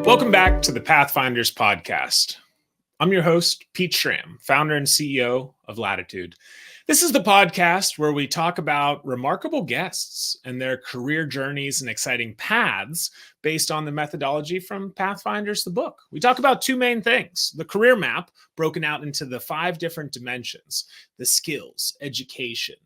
Welcome back to the Pathfinders podcast. I'm your host, Pete Schramm, founder and CEO of Latitude. This is the podcast where we talk about remarkable guests and their career journeys and exciting paths based on the methodology from Pathfinders, the book. We talk about two main things: the career map, broken out into the 5 different dimensions, the skills, education,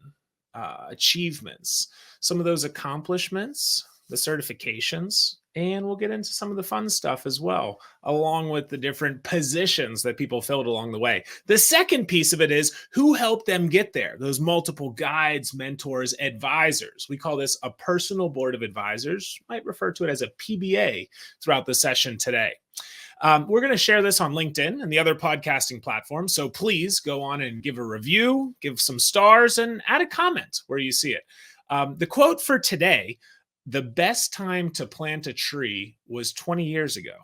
achievements, some of those accomplishments, the certifications, and we'll get into some of the fun stuff as well, along with the different positions that people filled along the way. The second piece of it is who helped them get there, those multiple guides, mentors, advisors. We call this a personal board of advisors, might refer to it as a PBA throughout the session today. We're going to share this on LinkedIn and the other podcasting platforms, so please go on and give a review, give some stars, and add a comment where you see it. The quote for today: the best time to plant a tree was 20 years ago.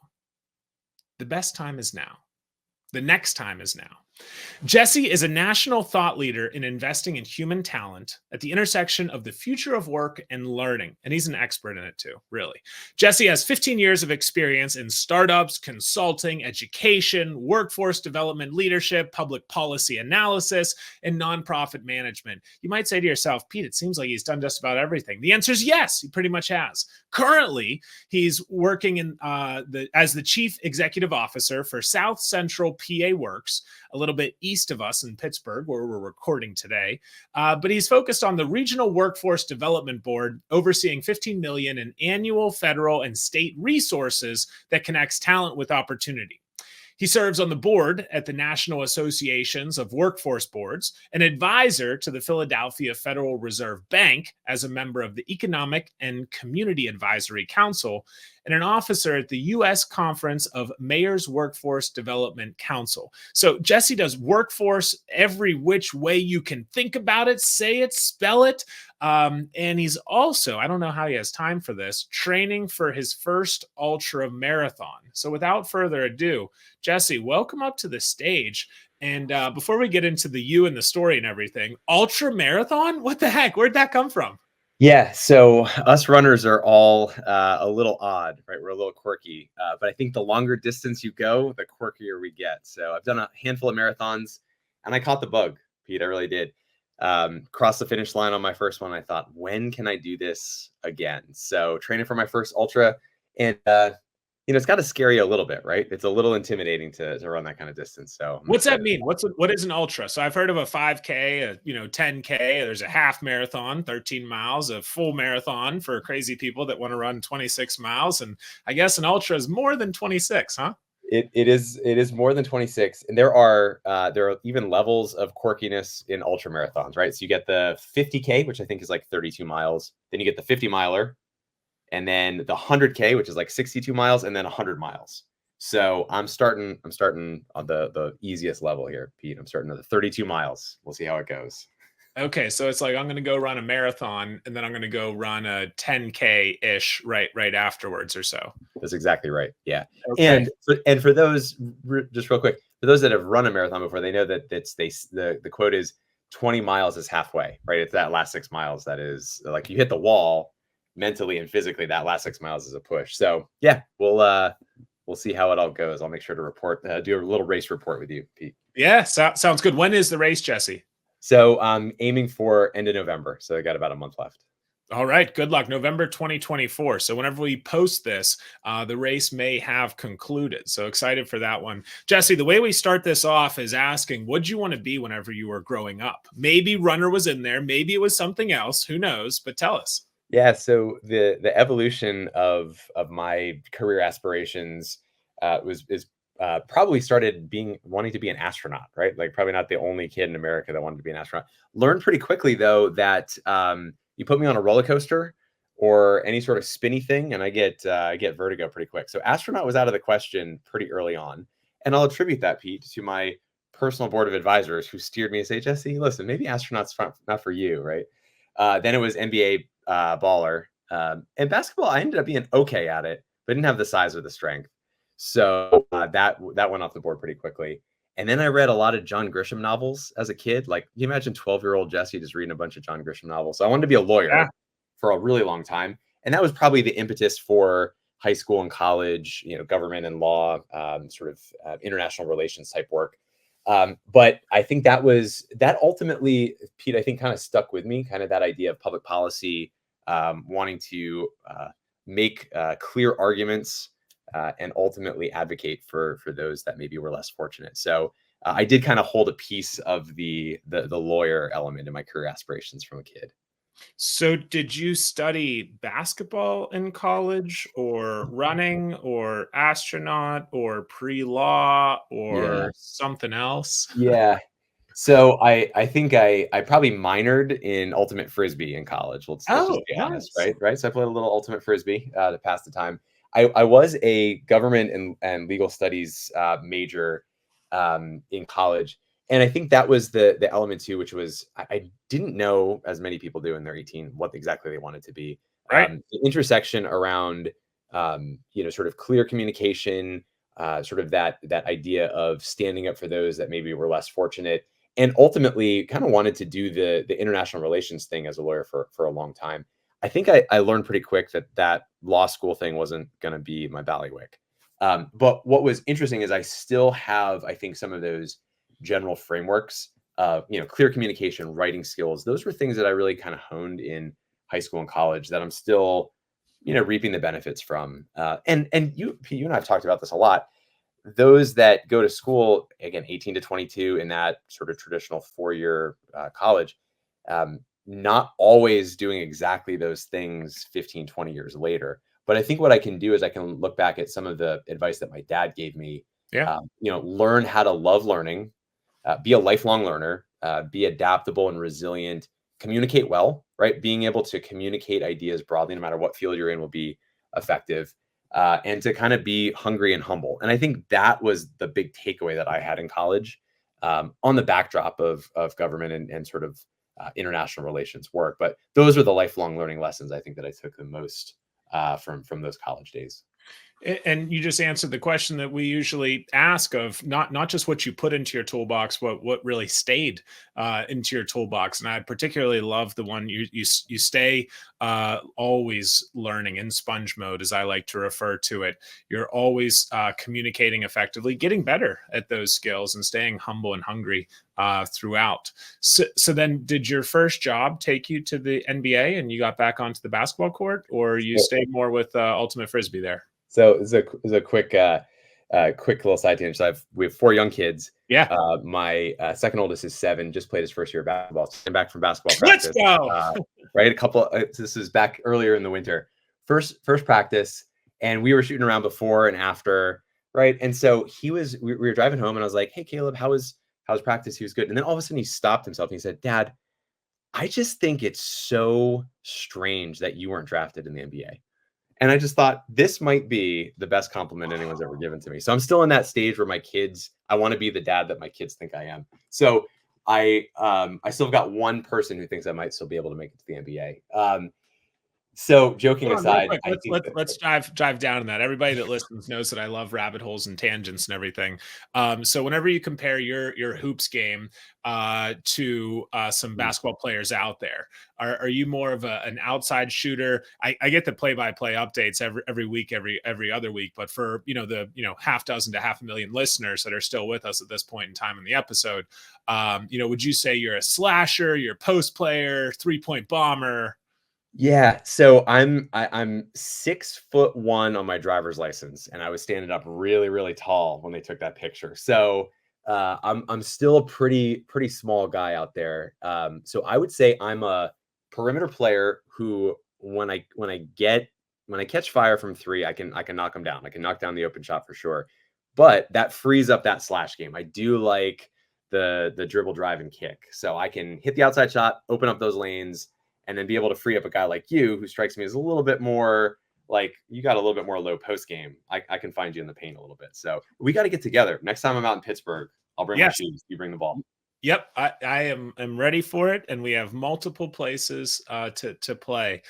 The best time is now. The next time is now. Jesse is a national thought leader in investing in human talent at the intersection of the future of work and learning. And he's an expert in it too, really. Jesse has 15 years of experience in startups, consulting, education, workforce development, leadership, public policy analysis, and nonprofit management. You might say to yourself, Pete, it seems like he's done just about everything. The answer is yes, he pretty much has. Currently, he's working in as the Chief Executive Officer for South Central PA Works, a little bit east of us in Pittsburgh, where we're recording today. But he's focused on the Regional Workforce Development Board, overseeing $15 million in annual federal and state resources that connects talent with opportunity. He serves on the board at the National Associations of Workforce Boards, an advisor to the Philadelphia Federal Reserve Bank as a member of the Economic and Community Advisory Council, and an officer at the U.S. Conference of Mayors Workforce Development Council. So Jesse does workforce every which way you can think about it, say it, spell it. And he's also, I don't know how he has time for this, training for his first ultra marathon. So without further ado, Jesse, welcome up to the stage. And before we get into the you and the story and everything, ultra marathon? What the heck? Where'd that come from? Yeah, so us runners are all a little odd, right? We're a little quirky, but I think the longer distance you go, the quirkier we get. So I've done a handful of marathons, and I caught the bug, Pete. I really did. Crossed the finish line on my first one. I thought, when can I do this again? So training for my first ultra, and it's got to scare you a little bit, right? It's a little intimidating to run that kind of distance. So what's that mean? What is an ultra? So I've heard of a 5K, a 10K. There's a half marathon, 13 miles, a full marathon for crazy people that want to run 26 miles. And I guess an ultra is more than 26, huh? It is more than 26, and there are even levels of quirkiness in ultra marathons, right? So you get the 50K, which I think is like 32 miles. Then you get the 50 miler, and then the 100K, which is like 62 miles, and then 100 miles. So I'm starting on the easiest level here, Pete. I'm starting at the 32 miles. We'll see how it goes. Okay, so it's like I'm going to go run a marathon, and then I'm going to go run a 10K-ish right afterwards or so. That's exactly right. Yeah. Okay. And for those, just real quick, for those that have run a marathon before, they know that the quote is 20 miles is halfway, right? It's that last 6 miles that is like you hit the wall mentally and physically. That last 6 miles is a push. So yeah, we'll see how it all goes. I'll make sure to report, do a little race report with you, Pete. Yeah, sounds good. When is the race, Jesse? So I'm aiming for end of November. So I got about a month left. All right. Good luck. November 2024. So whenever we post this, the race may have concluded. So excited for that one. Jesse, the way we start this off is asking, what'd you want to be whenever you were growing up? Maybe runner was in there. Maybe it was something else. Who knows? But tell us. Yeah. So the evolution of my career aspirations is probably started wanting to be an astronaut, right? Like probably not the only kid in America that wanted to be an astronaut. Learned pretty quickly though that you put me on a roller coaster or any sort of spinny thing, and I get vertigo pretty quick. So astronaut was out of the question pretty early on, and I'll attribute that, Pete, to my personal board of advisors who steered me to say, Jesse, listen, maybe astronaut's not for you, right? Then it was NBA baller, and basketball. I ended up being okay at it, but didn't have the size or the strength. So that went off the board pretty quickly. And then I read a lot of John Grisham novels as a kid. Like, can you imagine 12-year-old Jesse just reading a bunch of John Grisham novels? So I wanted to be a lawyer for a really long time. And that was probably the impetus for high school and college, government and law, sort of international relations type work. But I think that ultimately, Pete, I think kind of stuck with me, kind of that idea of public policy, wanting to make clear arguments and ultimately advocate for those that maybe were less fortunate. So I did kind of hold a piece of the lawyer element in my career aspirations from a kid. So, did you study basketball in college, or running, or astronaut, or pre-law, Yeah. or something else? Yeah. So I think I probably minored in ultimate frisbee in college. Let's just Oh, be honest, nice. right? Right. So I played a little ultimate frisbee to pass the time. I was a government and legal studies major in college, and I think that was the element too, which was I didn't know, as many people do when they're 18, what exactly they wanted to be. Right. The intersection around sort of clear communication, sort of that idea of standing up for those that maybe were less fortunate, and ultimately kind of wanted to do the international relations thing as a lawyer for a long time. I think I learned pretty quick that law school thing wasn't going to be my bailiwick. But what was interesting is I still have, I think, some of those general frameworks of clear communication, writing skills. Those were things that I really kind of honed in high school and college that I'm still reaping the benefits from. And you and I've talked about this a lot. Those that go to school, again, 18 to 22 in that sort of traditional 4-year college, not always doing exactly those things 15, 20 years later. But I think what I can do is I can look back at some of the advice that my dad gave me. Yeah. Learn how to love learning, be a lifelong learner, be adaptable and resilient, communicate well, right? Being able to communicate ideas broadly, no matter what field you're in, will be effective, and to kind of be hungry and humble. And I think that was the big takeaway that I had in college, on the backdrop of government and sort of international relations work. But those were the lifelong learning lessons I think that I took the most from those college days. And you just answered the question that we usually ask of not just what you put into your toolbox, what really stayed into your toolbox. And I particularly love the one you stay always learning, in sponge mode, as I like to refer to it. You're always communicating effectively, getting better at those skills, and staying humble and hungry throughout. So then, did your first job take you to the NBA and you got back onto the basketball court, or you stayed more with ultimate frisbee there? So it's a quick little side tangent. So we have 4 young kids. Yeah. My second oldest is 7, just played his first year of basketball. So came back from basketball Let's practice. go. Right, this is back earlier in the winter. First practice, and we were shooting around before and after, right? And so we were driving home, and I was like, "Hey, Caleb, how's practice?" He was good, and then all of a sudden he stopped himself and he said, "Dad, I just think it's so strange that you weren't drafted in the NBA." And I just thought this might be the best compliment anyone's ever given to me. So I'm still in that stage where I want to be the dad that my kids think I am. So I still have got one person who thinks I might still be able to make it to the NBA. So joking Hold on, real aside, quick. I think Let's dive down in that. Everybody that listens knows that I love rabbit holes and tangents and everything. So whenever you compare your hoops game to some basketball players out there, are you more of an outside shooter? I get the play-by-play updates every week, every other week, but for the half dozen to half a million listeners that are still with us at this point in time in the episode, would you say you're a slasher, you're a post player, 3-point bomber? yeah. So I'm 6'1" on my driver's license, and I was standing up really, really tall when they took that picture. So I'm still a pretty small guy out there. So I would say I'm a perimeter player who, when I catch fire from 3, I can knock them down. I can knock down the open shot for sure. But that frees up that slash game. I do like the dribble, drive, and kick. So I can hit the outside shot, open up those lanes, and then be able to free up a guy like you, who strikes me as a little bit more like you got a little bit more low post game. I can find you in the paint a little bit. So we got to get together. Next time I'm out in Pittsburgh, I'll bring my Yes. shoes. You bring the ball. Yep, I am ready for it, and we have multiple places to play.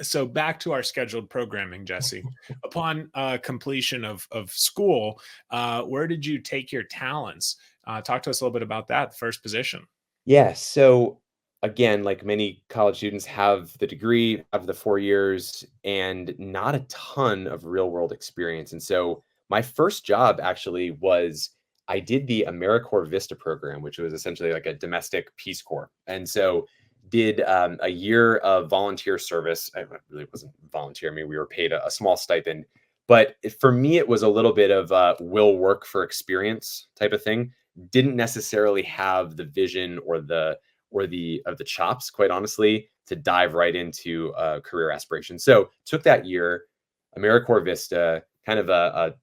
So back to our scheduled programming, Jesse. Upon completion of school, where did you take your talents? Talk to us a little bit about that first position. Yeah. So again, like many college students, have the degree, have the 4 years, and not a ton of real world experience. And so my first job actually was I did the AmeriCorps VISTA program, which was essentially like a domestic Peace Corps. And so did a year of volunteer service. I really wasn't volunteer. I mean, we were paid a small stipend, but for me, it was a little bit of will work for experience type of thing. Didn't necessarily have the vision or the chops, quite honestly, to dive right into career aspirations. So took that year, AmeriCorps Vista, kind of a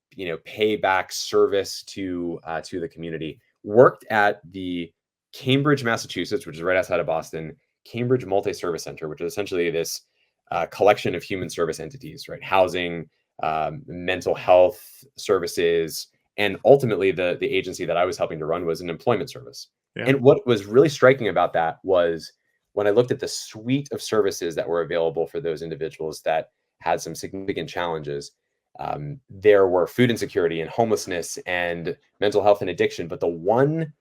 payback service to the community. Worked at the Cambridge, Massachusetts, which is right outside of Boston, Cambridge Multi-Service Center, which is essentially this collection of human service entities, right? Housing, mental health services, and ultimately the agency that I was helping to run was an employment service. Yeah. And what was really striking about that was when I looked at the suite of services that were available for those individuals that had some significant challenges. There were food insecurity and homelessness and mental health and addiction. But the one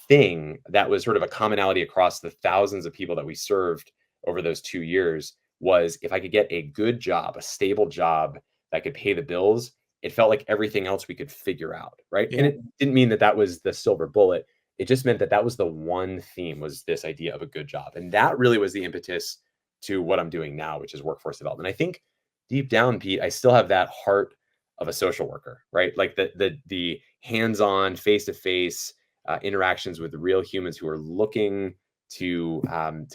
thing that was sort of a commonality across the thousands of people that we served over those 2 years was if I could get a good job, a stable job that could pay the bills, it felt like everything else we could figure out, right? Yeah. And it didn't mean that that was the silver bullet. It just meant that that was the one theme, was this idea of a good job. And that really was the impetus to what I'm doing now, which is workforce development. I think deep down, Pete, I still have that heart of a social worker, right? Like the hands-on, face-to-face interactions with real humans who are looking to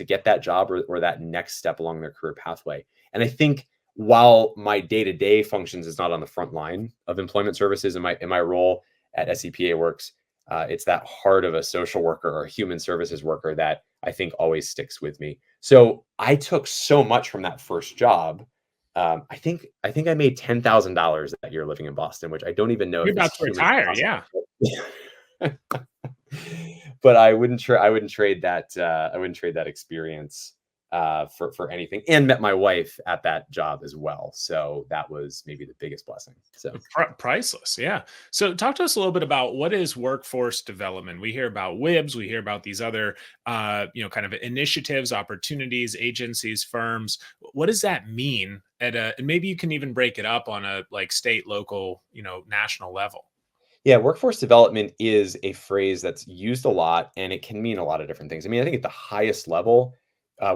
get that job or that next step along their career pathway. And I think while my day-to-day functions is not on the front line of employment services in my role at SCPA Works, it's that heart of a social worker or a human services worker that I think always sticks with me. So I took so much from that first job. I think I made $10,000 that year living in Boston, which I don't even know You're if is about to humanly retire, possible. yeah. But I wouldn't trade that. I wouldn't trade that experience for anything. And met my wife at that job as well, so that was maybe the biggest blessing. So Priceless, yeah. So talk to us a little bit about what is workforce development. We hear about WIBs, we hear about these other, kind of initiatives, opportunities, agencies, firms. What does that mean and maybe you can even break it up on a like state, local, national level. yeah, workforce development is a phrase that's used a lot, and it can mean a lot of different things. I mean, I think at the highest level,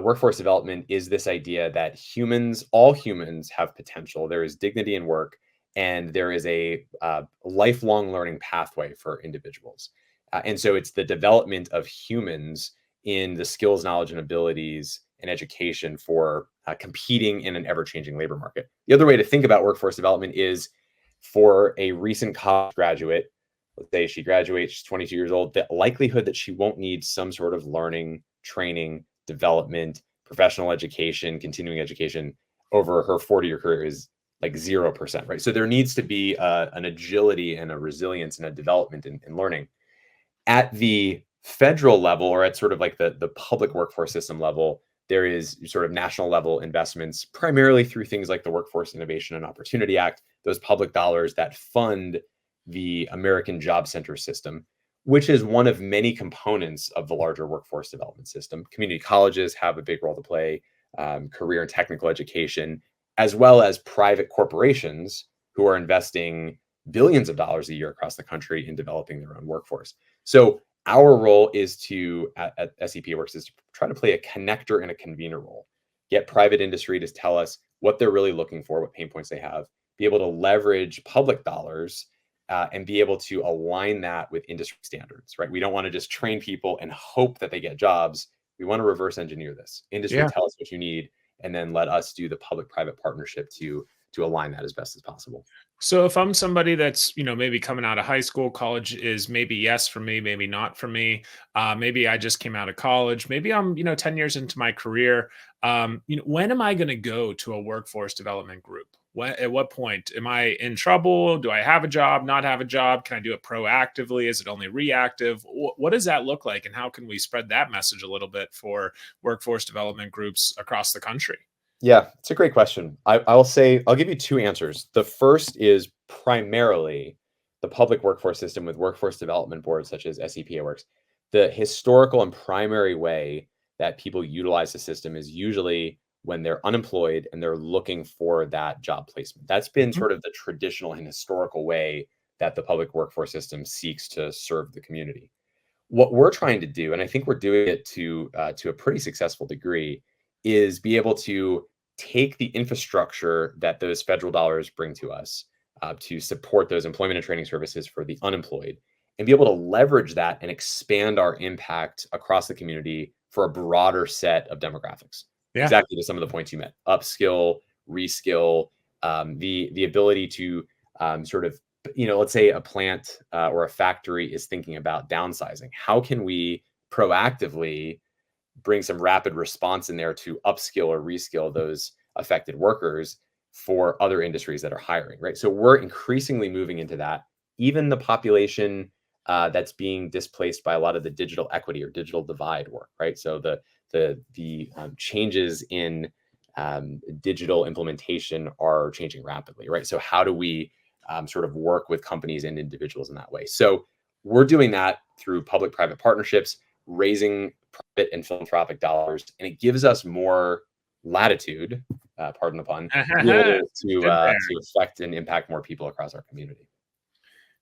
workforce development is this idea that all humans have potential. There is dignity in work, and there is a lifelong learning pathway for individuals. And so it's the development of humans in the skills, knowledge, and abilities and education for competing in an ever-changing labor market. The other way to think about workforce development is for a recent college graduate, let's say she graduates, she's 22 years old, the likelihood that she won't need some sort of learning, training, development, professional education, continuing education over her 40-year career is like 0%, right? So there needs to be an agility and a resilience and a development in learning. At the federal level, or at sort of like the public workforce system level, there is sort of national level investments, primarily through things like the Workforce Innovation and Opportunity Act, those public dollars that fund the American Job Center system, which is one of many components of the larger workforce development system. Community colleges have a big role to play, career and technical education, as well as private corporations who are investing billions of dollars a year across the country in developing their own workforce. So our role is at SCP Works, is to try to play a connector and a convener role. Get private industry to tell us what they're really looking for, what pain points they have, be able to leverage public dollars and be able to align that with industry standards, right? We don't want to just train people and hope that they get jobs. We want to reverse engineer this. Industry, Yeah. tell us what you need, and then let us do the public-private partnership to align that as best as possible. So if I'm somebody that's, maybe coming out of high school, college is maybe yes for me, maybe not for me. Maybe I just came out of college. Maybe I'm, 10 years into my career. When am I going to go to a workforce development group? At what point am I in trouble? Do I have a job, not have a job? Can I do it proactively? Is it only reactive? What does that look like? And how can we spread that message a little bit for workforce development groups across the country? Yeah, it's a great question. I'll say, I'll give you two answers. The first is primarily the public workforce system with workforce development boards such as SCPA Works. The historical and primary way that people utilize the system is usually when they're unemployed and they're looking for that job placement. That's been Mhm. sort of the traditional and historical way that the public workforce system seeks to serve the community. What we're trying to do, and I think we're doing it to a pretty successful degree, is be able to take the infrastructure that those federal dollars bring to us to support those employment and training services for the unemployed, and be able to leverage that and expand our impact across the community for a broader set of demographics. Yeah. Exactly to some of the points you meant: upskill, reskill, the ability to sort of, let's say a plant or a factory is thinking about downsizing. How can we proactively bring some rapid response in there to upskill or reskill those affected workers for other industries that are hiring, right? So we're increasingly moving into that. Even the population that's being displaced by a lot of the digital equity or digital divide work, right? So the changes in digital implementation are changing rapidly, right? So how do we sort of work with companies and individuals in that way? So we're doing that through public-private partnerships, raising private and philanthropic dollars, and it gives us more latitude, pardon the pun, to be able Good there. to affect and impact more people across our community.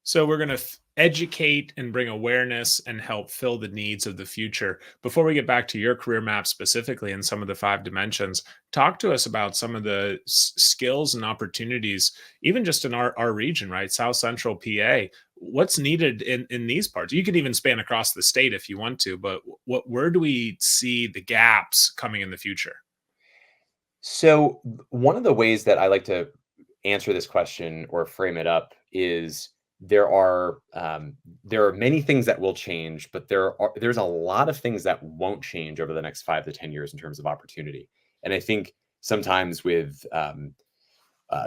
So we're going to educate and bring awareness and help fill the needs of the future. Before we get back to your career map specifically and some of the 5 dimensions, talk to us about some of the skills and opportunities, even just in our region, right? South Central PA. What's needed in these parts? You could even span across the state if you want to, but where do we see the gaps coming in the future? So one of the ways that I like to answer this question or frame it up is there are many things that will change, but there's a lot of things that won't change over the next 5 to 10 years in terms of opportunity. And I think sometimes with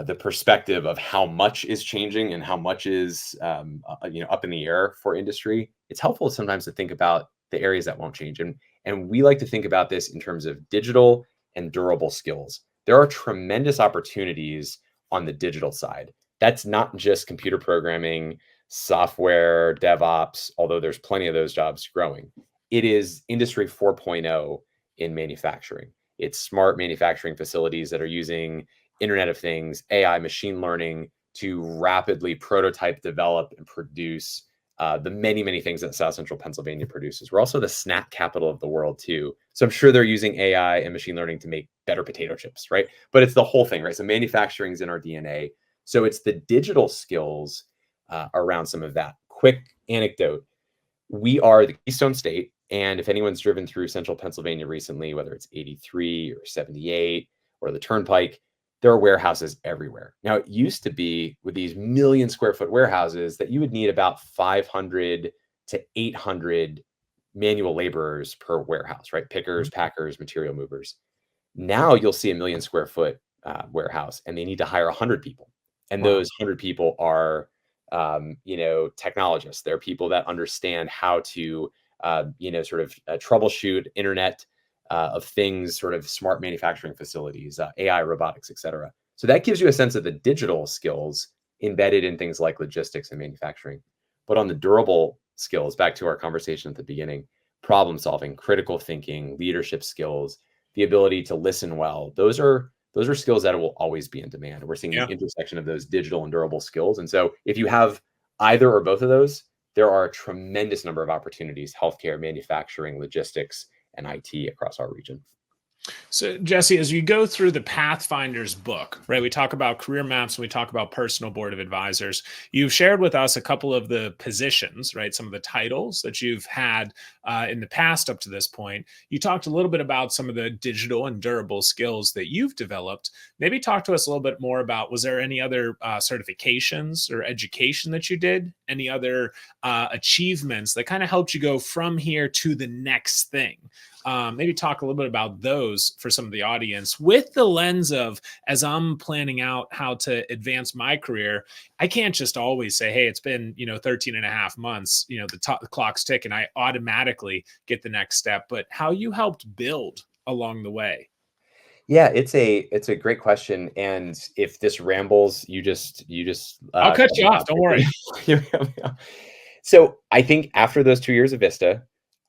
the perspective of how much is changing and how much is up in the air for industry, it's helpful sometimes to think about the areas that won't change. And we like to think about this in terms of digital and durable skills. There are tremendous opportunities on the digital side. That's not just computer programming, software, DevOps, although there's plenty of those jobs growing. It is Industry 4.0 in manufacturing. It's smart manufacturing facilities that are using Internet of Things, AI, machine learning to rapidly prototype, develop, and produce the many, many things that South Central Pennsylvania produces. We're also the snack capital of the world, too. So I'm sure they're using AI and machine learning to make better potato chips, right? But it's the whole thing, right? So manufacturing is in our DNA. So it's the digital skills around some of that. Quick anecdote: we are the Keystone State. And if anyone's driven through central Pennsylvania recently, whether it's 83 or 78 or the Turnpike, there are warehouses everywhere. Now, it used to be with these million-square-foot warehouses that you would need about 500 to 800 manual laborers per warehouse, right? Pickers, packers, material movers. Now you'll see a million-square-foot warehouse, and they need to hire 100 people. And Wow. those 100 people are, technologists. They're people that understand how to, sort of troubleshoot Internet of things, sort of smart manufacturing facilities, AI, robotics, et cetera. So that gives you a sense of the digital skills embedded in things like logistics and manufacturing. But on the durable skills, back to our conversation at the beginning, problem solving, critical thinking, leadership skills, the ability to listen well, those are skills that will always be in demand. We're seeing the Yeah. intersection of those digital and durable skills. And so if you have either or both of those, there are a tremendous number of opportunities: healthcare, manufacturing, logistics, and IT across our region. So, Jesse, as you go through the Pathfinders book, right, we talk about career maps and we talk about personal board of advisors. You've shared with us a couple of the positions, right, some of the titles that you've had in the past up to this point. You talked a little bit about some of the digital and durable skills that you've developed. Maybe talk to us a little bit more about, was there any other certifications or education that you did? Any other achievements that kind of helped you go from here to the next thing? Maybe talk a little bit about those for some of the audience with the lens of, as I'm planning out how to advance my career, I can't just always say, hey, it's been, 13 and a half months, the clock's ticking, I automatically get the next step, but how you helped build along the way. Yeah, it's a great question. And if this rambles, you just I'll cut cut you me off. off Don't worry. quickly. So I think after those 2 years of VISTA,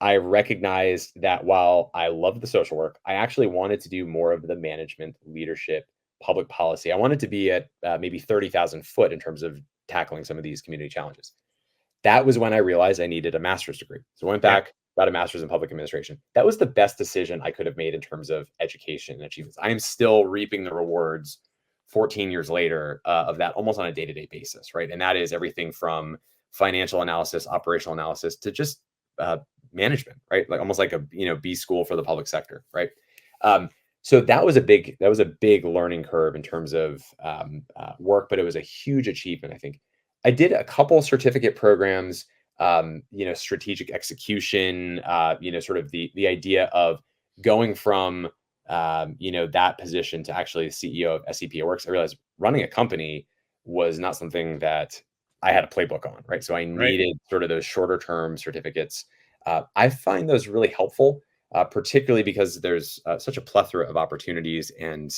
I recognized that while I loved the social work, I actually wanted to do more of the management, leadership, public policy. I wanted to be at maybe 30,000 foot in terms of tackling some of these community challenges. That was when I realized I needed a master's degree. So I went Yeah. back, got a master's in public administration. That was the best decision I could have made in terms of education and achievements. I am still reaping the rewards 14 years later of that almost on a day-to-day basis, right? And that is everything from financial analysis, operational analysis, to just management, right? Like almost like a B school for the public sector, right? So that was a big learning curve in terms of work, but it was a huge achievement, I think. I did a couple certificate programs, strategic execution, sort of the idea of going from, that position to actually the CEO of SCPA Works. I realized running a company was not something that I had a playbook on, right? So I Right. needed sort of those shorter term certificates. I find those really helpful, particularly because there's such a plethora of opportunities and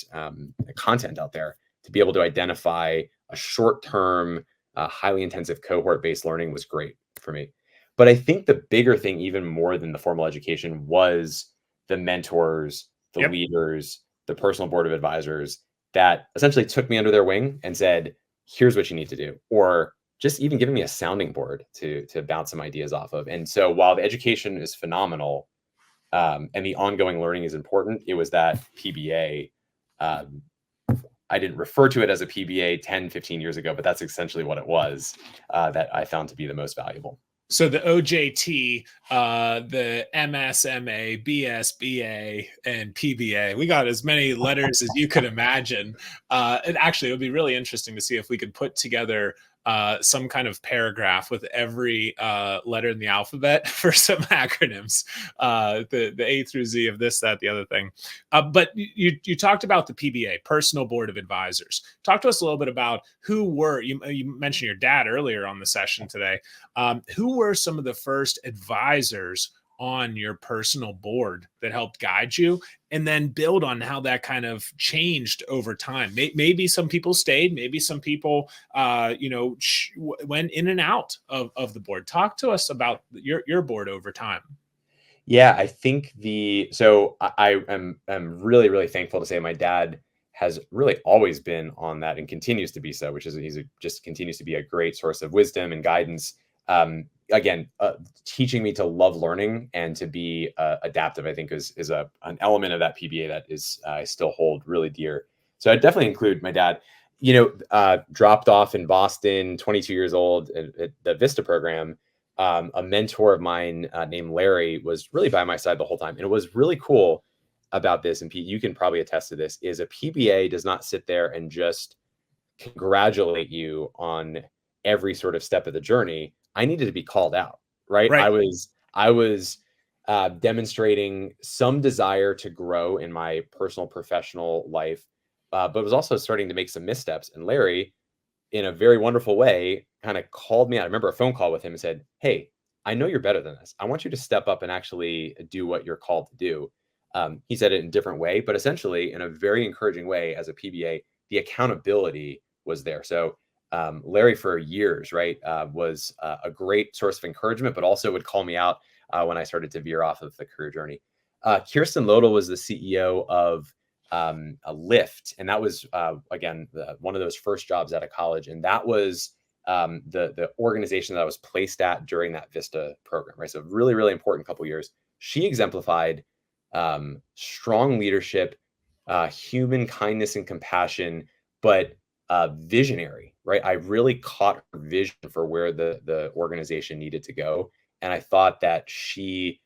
content out there to be able to identify a short term, highly intensive cohort based learning was great for me. But I think the bigger thing, even more than the formal education, was the mentors, the Yep. leaders, the personal board of advisors that essentially took me under their wing and said, here's what you need to do, or just even giving me a sounding board to bounce some ideas off of. And so while the education is phenomenal, and the ongoing learning is important, it was that PBA. um, I didn't refer to it as a PBA 10, 15 years ago, but that's essentially what it was, that I found to be the most valuable. So the OJT, the MSMA, BSBA, and PBA, we got as many letters as you could imagine. And actually, it would be really interesting to see if we could put together some kind of paragraph with every letter in the alphabet for some acronyms, the A through Z of this, that, the other thing. But you talked about the PBA, Personal Board of Advisors. Talk to us a little bit about who were, you mentioned your dad earlier on the session today. Who were some of the first advisors on your personal board that helped guide you, and then build on how that kind of changed over time? Maybe some people stayed, maybe some people went in and out of the board. Talk to us about your board over time. Yeah, I think I'm really, really thankful to say my dad has really always been on that and continues to be so, which is just continues to be a great source of wisdom and guidance. Again, teaching me to love learning and to be adaptive, I think is an element of that PBA that is I still hold really dear. So I definitely include my dad. Dropped off in Boston, 22 years old at the VISTA program. A mentor of mine named Larry was really by my side the whole time. And it was really cool about this, and Pete, you can probably attest to this, is a PBA does not sit there and just congratulate you on every sort of step of the journey. I needed to be called out, right? Right. I was demonstrating some desire to grow in my personal professional life, but was also starting to make some missteps. And Larry, in a very wonderful way, kind of called me out. I remember a phone call with him and said, "Hey, I know you're better than this. I want you to step up and actually do what you're called to do." He said it in a different way, but essentially in a very encouraging way. As a PBA, the accountability was there. So Larry, for years, right, was a great source of encouragement, but also would call me out when I started to veer off of the career journey. Kirsten Lodel was the CEO of a Lyft, and that was again one of those first jobs out of college, and that was the organization that I was placed at during that VISTA program, right? So really, really important couple years. She exemplified strong leadership, human kindness and compassion, but visionary, right? I really caught her vision for where the organization needed to go, and I thought that she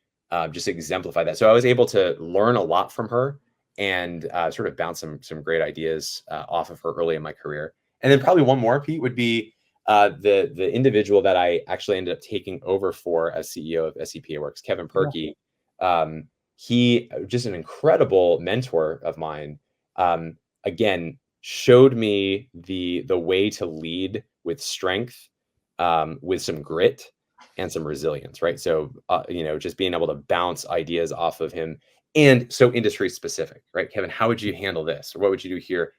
just exemplified that. So I was able to learn a lot from her and sort of bounce some great ideas off of her early in my career. And then probably one more, Pete, would be the individual that I actually ended up taking over for as CEO of SCPA Works, Kevin Perkey. He just an incredible mentor of mine. Again, showed me the way to lead with strength, with some grit and some resilience, right? So just being able to bounce ideas off of him. And so industry specific, right? Kevin, how would you handle this? Or what would you do here?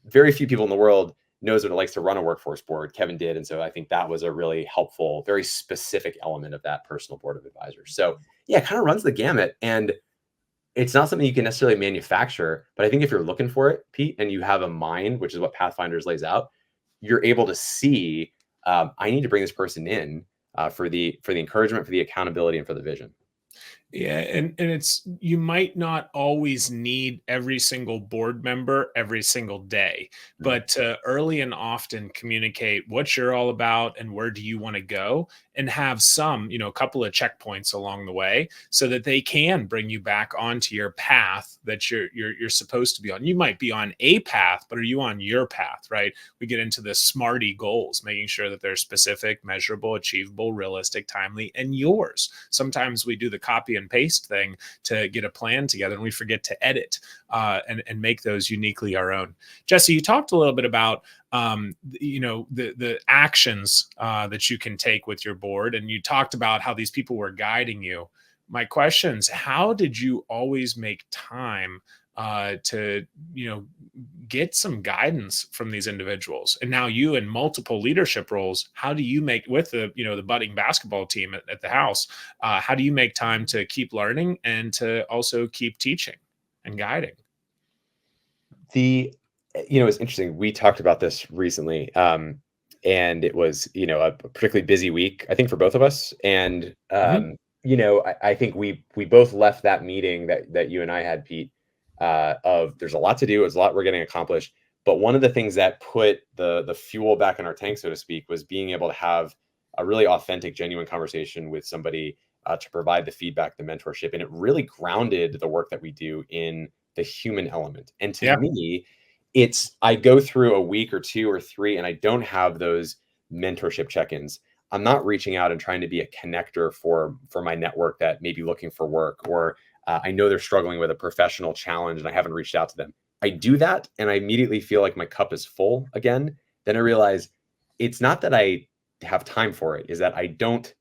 Very few people in the world knows what it likes to run a workforce board. Kevin did. And so I think that was a really helpful, very specific element of that personal board of advisors. So yeah, it kind of runs the gamut. And it's not something you can necessarily manufacture, but I think if you're looking for it, Pete, and you have a mind, which is what Pathfinders lays out, you're able to see, I need to bring this person in for the encouragement, for the accountability, and for the vision. Yeah, and it's, you might not always need every single board member every single day, but early and often communicate what you're all about and where do you want to go, and have some, a couple of checkpoints along the way so that they can bring you back onto your path that you're supposed to be on. You might be on a path, but are you on your path, right? We get into the SMARTY goals, making sure that they're specific, measurable, achievable, realistic, timely, and yours. Sometimes we do the copy and paste thing to get a plan together, and we forget to edit and make those uniquely our own. Jesse, you talked a little bit about the actions that you can take with your board, and you talked about how these people were guiding you. My question is, how did you always make time to get some guidance from these individuals? And now you in multiple leadership roles, how do you make, with the the budding basketball team at the house, how do you make time to keep learning and to also keep teaching and guiding? It's interesting. We talked about this recently, and it was a particularly busy week, I think, for both of us. And Mhm. I think we both left that meeting that you and I had, Pete, of there's a lot to do, there's a lot we're getting accomplished. But one of the things that put the fuel back in our tank, so to speak, was being able to have a really authentic, genuine conversation with somebody to provide the feedback, the mentorship, and it really grounded the work that we do in the human element. And to Yeah. me, I go through a week or two or three, and I don't have those mentorship check-ins. I'm not reaching out and trying to be a connector for my network that may be looking for work, or I know they're struggling with a professional challenge and I haven't reached out to them. I do that and I immediately feel like my cup is full again. Then I realize it's not that I have time for it, is that I don't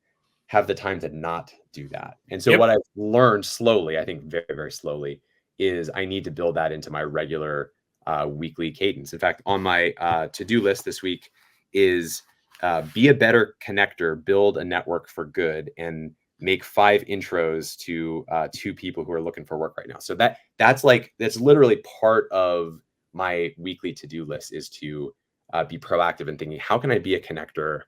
have the time to not do that. And so Yep. what I've learned slowly, I think very, very slowly, is I need to build that into my regular weekly cadence. In fact, on my to-do list this week is be a better connector, build a network for good, and make 5 intros to 2 people who are looking for work right now. So that's literally part of my weekly to-do list, is to be proactive in thinking, how can I be a connector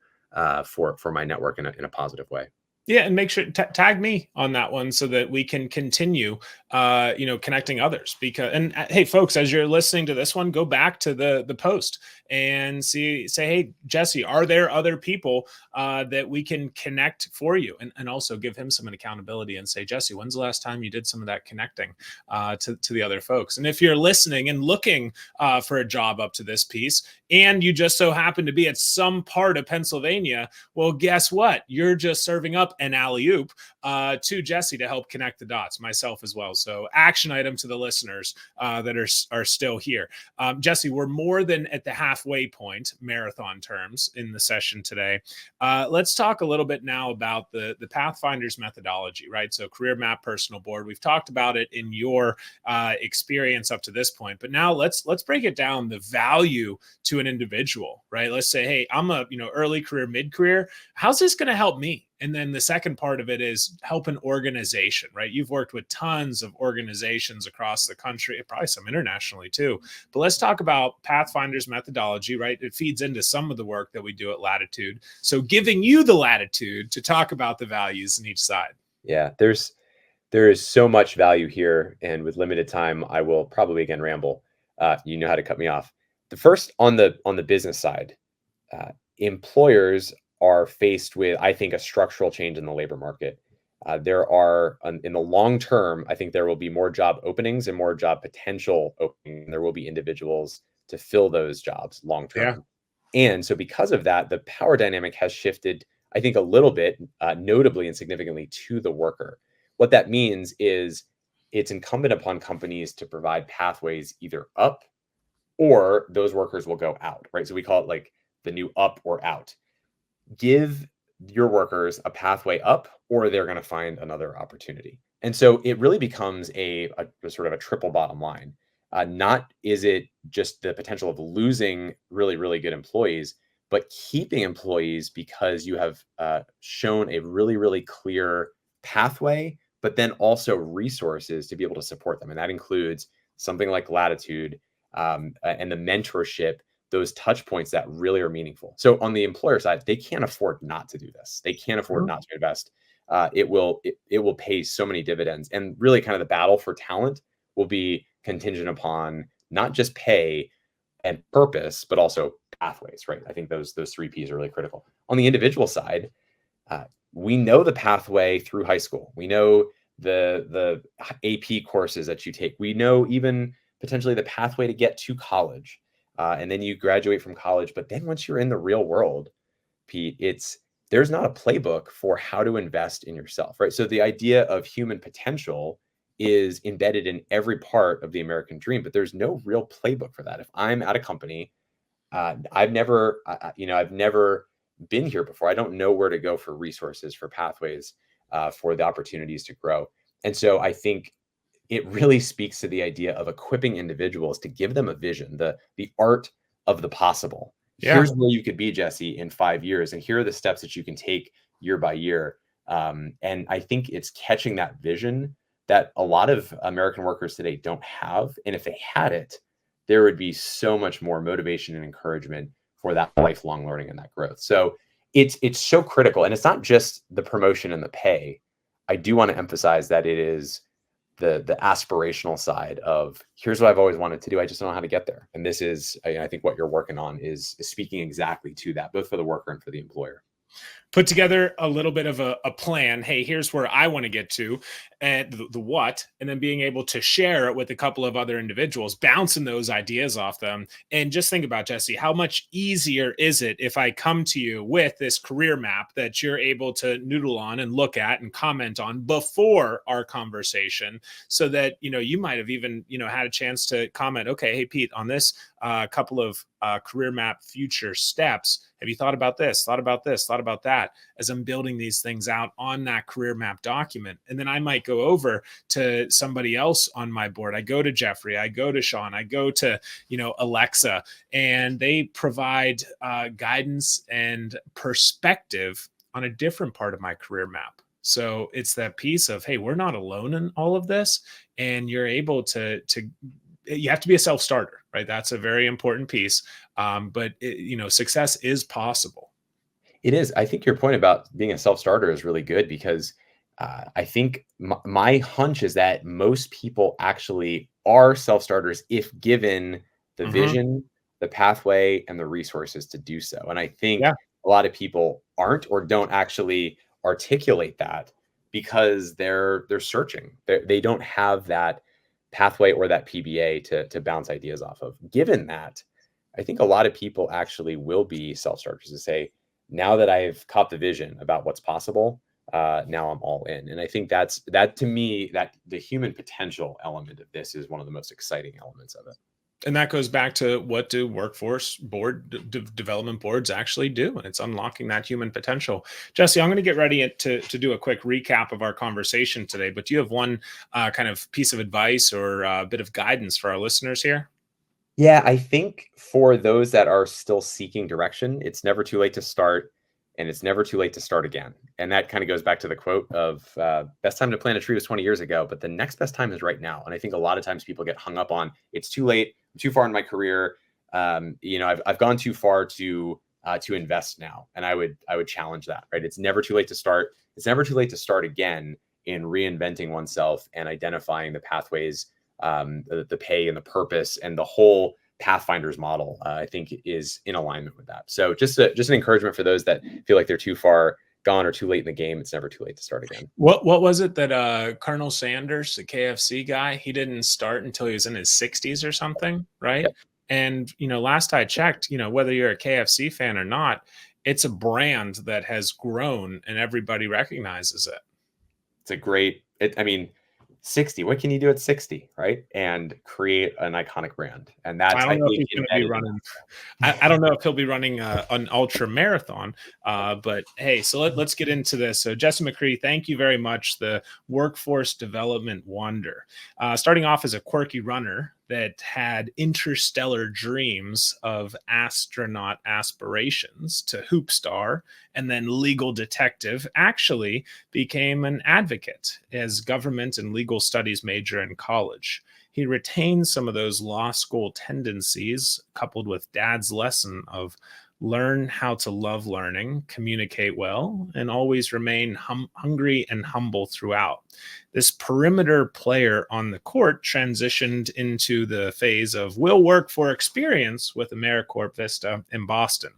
for my network in a positive way. Yeah, and make sure tag me on that one so that we can continue, connecting others. Because, and hey, folks, as you're listening to this one, go back to the post and say, hey, Jesse, are there other people that we can connect for you, and also give him some accountability and say, Jesse, when's the last time you did some of that connecting to the other folks? And if you're listening and looking for a job up to this piece, and you just so happen to be at some part of Pennsylvania, well, guess what? You're just serving up an alley-oop to Jesse to help connect the dots, myself as well. So action item to the listeners that are still here. Jesse, we're more than at the halfway point, marathon terms, in the session today. Let's talk a little bit now about the Pathfinders methodology, right? So career map, personal board. We've talked about it in your experience up to this point, but now let's break it down, the value to an individual, right? Let's say, hey, I'm a early career, mid career. How's this going to help me? And then the second part of it is help an organization, right? You've worked with tons of organizations across the country, probably some internationally too. But let's talk about Pathfinder's methodology, right? It feeds into some of the work that we do at Latitude. So giving you the latitude to talk about the values in each side. Yeah, there is so much value here, and with limited time, I will probably again ramble. You know how to cut me off. The first, on the business side, employers are faced with, I think, a structural change in the labor market. There are, in the long term, I think there will be more job openings and more job potential opening. There will be individuals to fill those jobs long Yeah. term. And so because of that, the power dynamic has shifted, I think, a little bit, notably and significantly, to the worker. What that means is it's incumbent upon companies to provide pathways either up, or those workers will go out, right? So we call it like the new up or out. Give your workers a pathway up, or they're going to find another opportunity. And so it really becomes a sort of a triple bottom line. Not is it just the potential of losing really, really good employees, but keeping employees because you have shown a really, really clear pathway, but then also resources to be able to support them. And that includes something like Latitude, and the mentorship, those touch points that really are meaningful. So on the employer side, they can't afford not to do this. They can't afford not to invest. It will pay so many dividends. And really kind of the battle for talent will be contingent upon not just pay and purpose, but also pathways, right? I think those three P's are really critical. On the individual side, we know the pathway through high school. We know the AP courses that you take. We know even potentially the pathway to get to college, and then you graduate from college. But then once you're in the real world, Pete, there's not a playbook for how to invest in yourself, right? So the idea of human potential is embedded in every part of the American dream, but there's no real playbook for that. If I'm at a company, I've never been here before. I don't know where to go for resources, for pathways, for the opportunities to grow. And so I think it really speaks to the idea of equipping individuals to give them a vision, the art of the possible. Yeah. Here's where you could be, Jesse, in 5 years, and here are the steps that you can take year by year. And I think it's catching that vision that a lot of American workers today don't have. And if they had it, there would be so much more motivation and encouragement for that lifelong learning and that growth. So it's so critical. And it's not just the promotion and the pay. I do want to emphasize that it is the aspirational side of, here's what I've always wanted to do. I just don't know how to get there. And this is, I think what you're working on is speaking exactly to that, both for the worker and for the employer. Put together a little bit of a plan. Hey, here's where I want to get to, and the what, and then being able to share it with a couple of other individuals, bouncing those ideas off them. And just think about, Jesse, how much easier is it if I come to you with this career map that you're able to noodle on and look at and comment on before our conversation, so that, you might have even, had a chance to comment, okay, hey, Pete, on this couple of career map future steps, have you thought about this, thought about this, thought about that, as I'm building these things out on that career map document? And then I might go over to somebody else on my board. I go to Jeffrey, I go to Sean, I go to, Alexa, and they provide guidance and perspective on a different part of my career map. So it's that piece of, hey, we're not alone in all of this. And you're able to you have to be a self-starter, right? That's a very important piece. But success is possible. It is. I think your point about being a self-starter is really good, because I think my hunch is that most people actually are self-starters if given the vision, the pathway, and the resources to do so. And I think a lot of people aren't, or don't actually articulate that because they're searching. They don't have that pathway or that PBA to bounce ideas off of. Given that, I think a lot of people actually will be self-starters to say, now that I've caught the vision about what's possible, now I'm all in. And I think that to me, that the human potential element of this is one of the most exciting elements of it. And that goes back to, what do workforce development boards actually do? And it's unlocking that human potential. Jesse, I'm going to get ready to do a quick recap of our conversation today, but do you have one kind of piece of advice or a bit of guidance for our listeners here? Yeah, I think for those that are still seeking direction, it's never too late to start, and it's never too late to start again. And that kind of goes back to the quote of best time to plant a tree was 20 years ago, but the next best time is right now. And I think a lot of times people get hung up on, it's too late, I'm too far in my career. I've gone too far to invest now. And I would challenge that, right? It's never too late to start. It's never too late to start again in reinventing oneself and identifying the pathways, the pay and the purpose, and the whole Pathfinders model, I think, is in alignment with that. So just an encouragement for those that feel like they're too far gone or too late in the game. It's never too late to start again. What was it that Colonel Sanders, the KFC guy, he didn't start until he was in his 60s or something, right? Yep. And last I checked, whether you're a KFC fan or not, it's a brand that has grown and everybody recognizes it. It's a great, 60, what can you do at 60, right? And create an iconic brand. And that's, I don't know if he's going to be running. I don't know if he'll be running an ultra marathon, but hey, so let's get into this. So Jesse McCree, thank you very much. The workforce development wonder, starting off as a quirky runner that had interstellar dreams of astronaut aspirations to hoop star and then legal detective actually became an advocate as government and legal studies major in college. He retained some of those law school tendencies coupled with dad's lesson of learn how to love learning, communicate well, and always remain hungry and humble throughout. This perimeter player on the court transitioned into the phase of will work for experience with AmeriCorps Vista in Boston.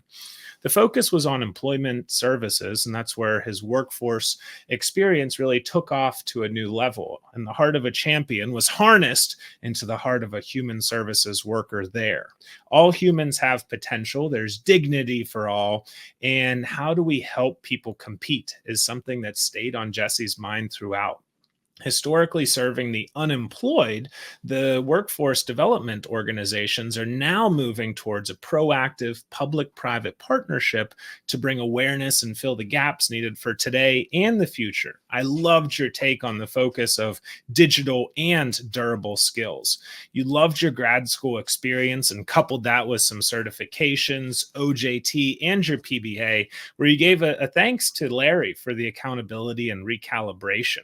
The focus was on employment services, and that's where his workforce experience really took off to a new level. And the heart of a champion was harnessed into the heart of a human services worker there. All humans have potential, there's dignity for all. And how do we help people compete is something that stayed on Jesse's mind throughout. Historically serving the unemployed, the workforce development organizations are now moving towards a proactive public-private partnership to bring awareness and fill the gaps needed for today and the future. I loved your take on the focus of digital and durable skills. You loved your grad school experience and coupled that with some certifications, OJT, and your PBA, where you gave a thanks to Larry for the accountability and recalibration.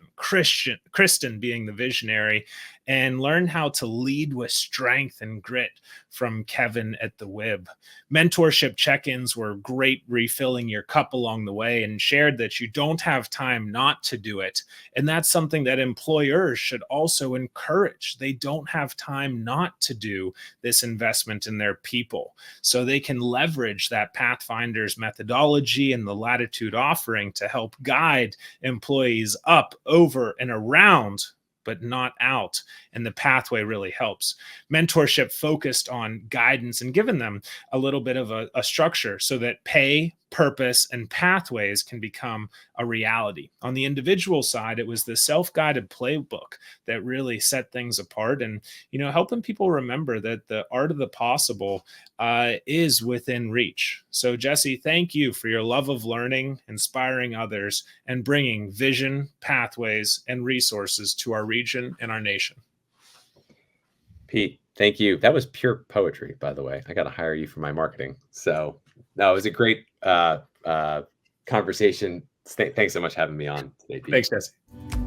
Kristen being the visionary, and learn how to lead with strength and grit from Kevin at the Wib. Mentorship check-ins were great, refilling your cup along the way, and shared that you don't have time not to do it. And that's something that employers should also encourage. They don't have time not to do this investment in their people. So they can leverage that Pathfinders methodology and the Latitude offering to help guide employees up, over, and around, but not out. And the pathway really helps. Mentorship focused on guidance and giving them a little bit of a structure so that pay, purpose, and pathways can become a reality. On the individual side, it was the self-guided playbook that really set things apart, and helping people remember that the art of the possible is within reach. So Jesse, thank you for your love of learning, inspiring others, and bringing vision, pathways, and resources to our region and our nation. Pete, thank you. That was pure poetry, by the way. I got to hire you for my marketing. So no, it was a great conversation. Thanks so much for having me on today, Pete. Thanks, Jesse.